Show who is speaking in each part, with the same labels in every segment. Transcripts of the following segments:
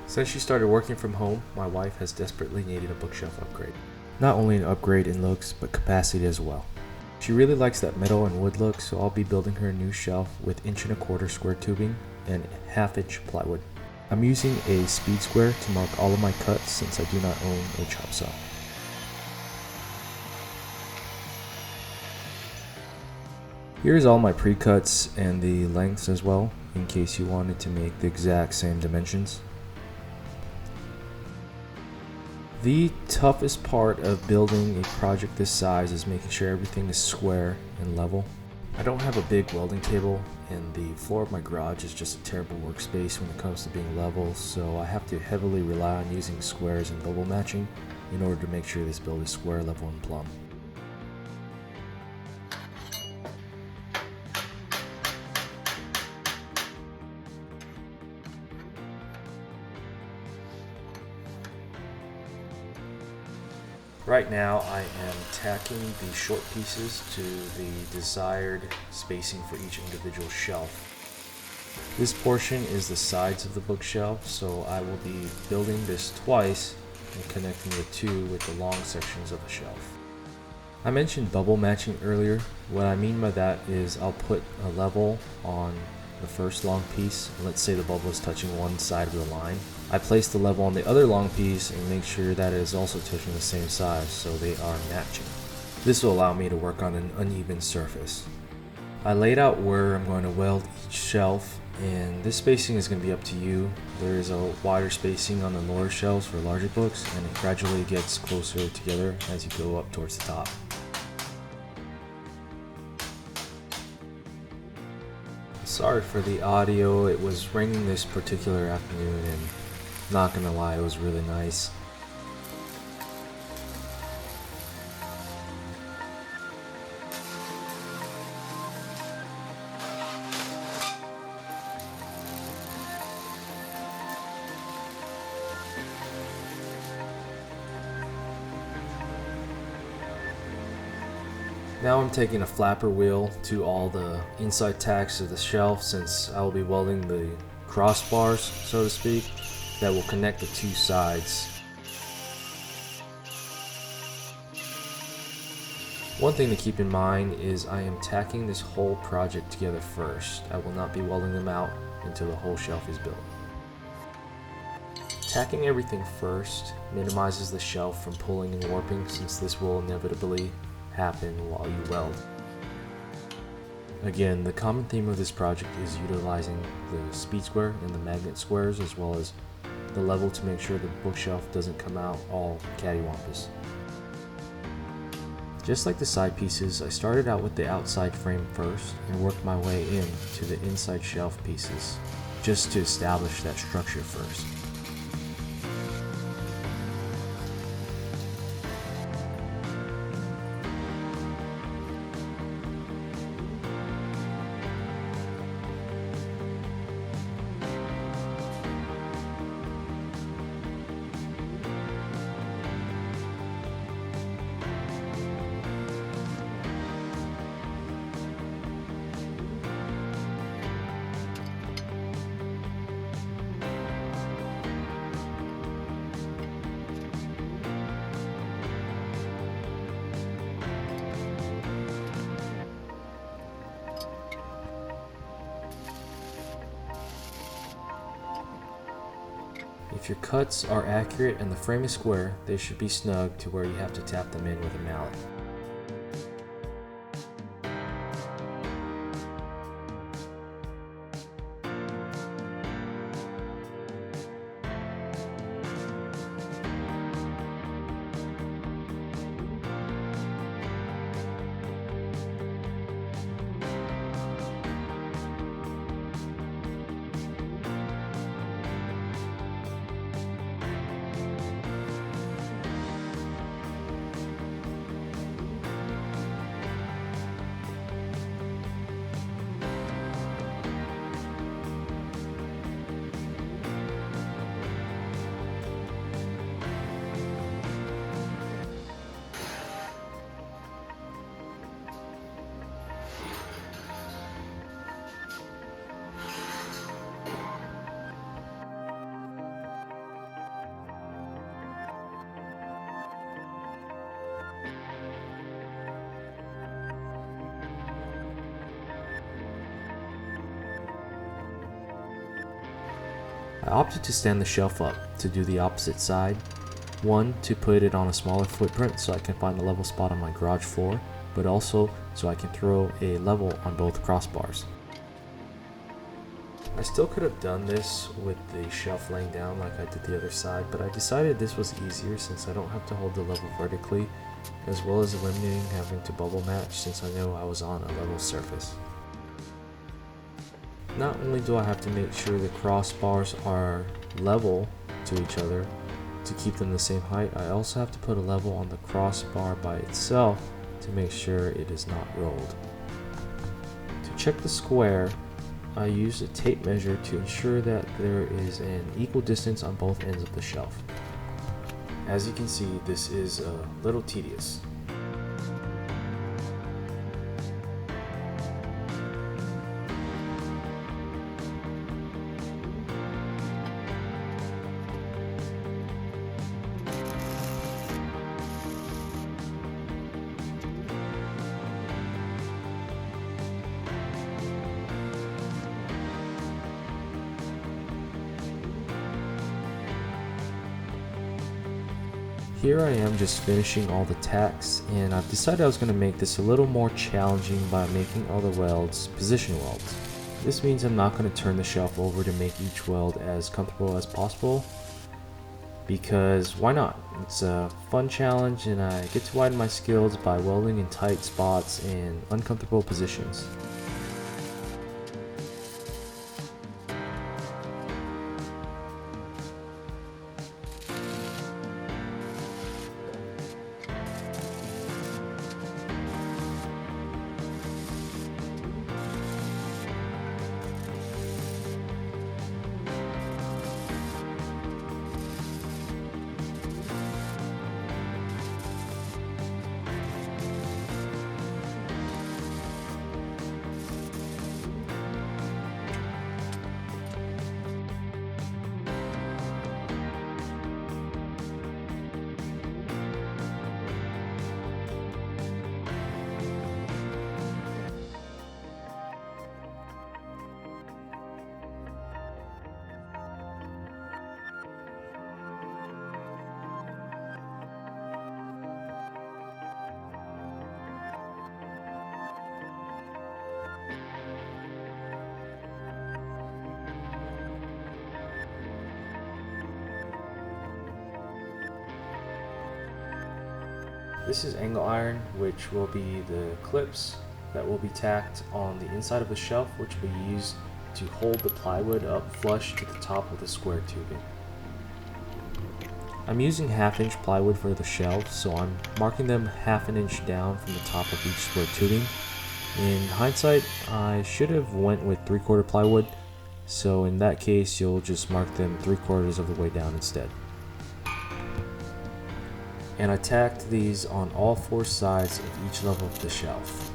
Speaker 1: Since she started working from home, my wife has desperately needed a bookshelf upgrade. Not only an upgrade in looks, but capacity as well. She really likes that metal and wood look, so I'll be building her a new shelf with 1¼ square tubing and 1/2 plywood. I'm using a speed square to mark all of my cuts since I do not own a chop saw. Here's all my pre-cuts and the lengths as well, in case you wanted to make the exact same dimensions. The toughest part of building a project this size is making sure everything is square and level. I don't have a big welding table, and the floor of my garage is just a terrible workspace when it comes to being level, so I have to heavily rely on using squares and bubble matching in order to make sure this build is square, level, and plumb. Right now I am tacking the short pieces to the desired spacing for each individual shelf. This portion is the sides of the bookshelf, so I will be building this twice and connecting the two with the long sections of the shelf. I mentioned bubble matching earlier. What I mean by that is I'll put a level on the first long piece, and let's say the bubble is touching one side of the line. I place the level on the other long piece and make sure that it is also touching the same side so they are matching. This will allow me to work on an uneven surface. I laid out where I'm going to weld each shelf, and this spacing is going to be up to you. There is a wider spacing on the lower shelves for larger books, and it gradually gets closer together as you go up towards the top. Sorry for the audio, it was raining this particular afternoon and not gonna lie, it was really nice. Now I'm taking a flapper wheel to all the inside tacks of the shelf, since I will be welding the crossbars, so to speak, that will connect the two sides. One thing to keep in mind is I am tacking this whole project together first. I will not be welding them out until the whole shelf is built. Tacking everything first minimizes the shelf from pulling and warping, since this will inevitably happen while you weld. Again, the common theme of this project is utilizing the speed square and the magnet squares, as well as the level to make sure the bookshelf doesn't come out all cattywampus. Just like the side pieces, I started out with the outside frame first and worked my way in to the inside shelf pieces, just to establish that structure first. If your cuts are accurate and the frame is square, they should be snug to where you have to tap them in with a mallet. I opted to stand the shelf up to do the opposite side. One, to put it on a smaller footprint so I can find a level spot on my garage floor, but also so I can throw a level on both crossbars. I still could have done this with the shelf laying down like I did the other side, but I decided this was easier since I don't have to hold the level vertically, as well as eliminating having to bubble match since I know I was on a level surface. Not only do I have to make sure the crossbars are level to each other to keep them the same height, I also have to put a level on the crossbar by itself to make sure it is not rolled. To check the square, I use a tape measure to ensure that there is an equal distance on both ends of the shelf. As you can see, this is a little tedious. Here I am just finishing all the tacks, and I've decided I was going to make this a little more challenging by making all the welds position welds. This means I'm not going to turn the shelf over to make each weld as comfortable as possible, because why not? It's a fun challenge and I get to widen my skills by welding in tight spots and uncomfortable positions. This is angle iron, which will be the clips that will be tacked on the inside of the shelf, which will be used to hold the plywood up flush to the top of the square tubing. I'm using 1/2-inch plywood for the shelves, so I'm marking them 1/2 inch down from the top of each square tubing. In hindsight, I should have went with 3/4 plywood, so in that case you'll just mark them 3/4 of the way down instead. And I tacked these on all 4 sides of each level of the shelf.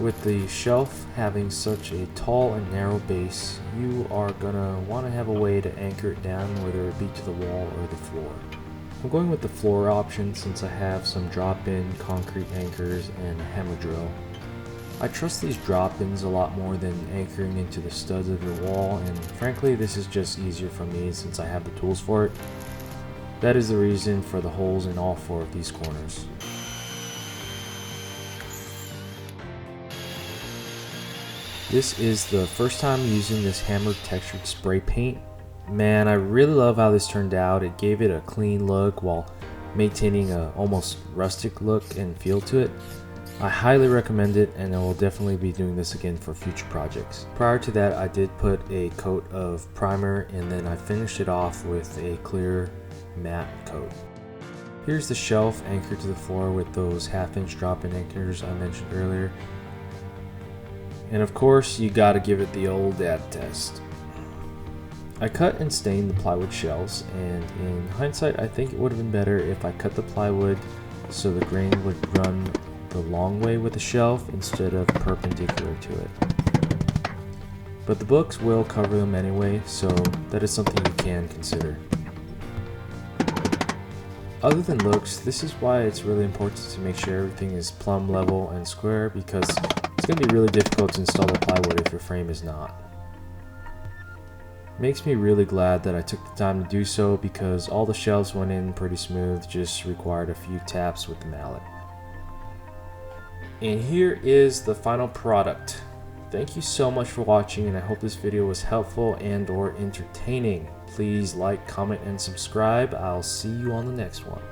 Speaker 1: With the shelf having such a tall and narrow base, you are gonna want to have a way to anchor it down, whether it be to the wall or the floor. I'm going with the floor option since I have some drop-in concrete anchors and a hammer drill. I trust these drop-ins a lot more than anchoring into the studs of your wall, and frankly this is just easier for me since I have the tools for it. That is the reason for the holes in all 4 of these corners. This is the first time using this hammered textured spray paint. Man, I really love how this turned out. It gave it a clean look while maintaining a almost rustic look and feel to it. I highly recommend it, and I will definitely be doing this again for future projects. Prior to that, I did put a coat of primer, and then I finished it off with a clear matte coat. Here's the shelf anchored to the floor with those 1/2-inch drop-in anchors I mentioned earlier. And of course, you gotta give it the old dab test. I cut and stained the plywood shells, and in hindsight I think it would have been better if I cut the plywood so the grain would run the long way with the shelf instead of perpendicular to it. But the books will cover them anyway, so that is something you can consider. Other than looks, this is why it's really important to make sure everything is plumb level and square, because it's going to be really difficult to install the plywood if your frame is not. Makes me really glad that I took the time to do so, because all the shelves went in pretty smooth, just required a few taps with the mallet. And here is the final product. Thank you so much for watching, and I hope this video was helpful and or entertaining. Please like, comment, and subscribe. I'll see you on the next one.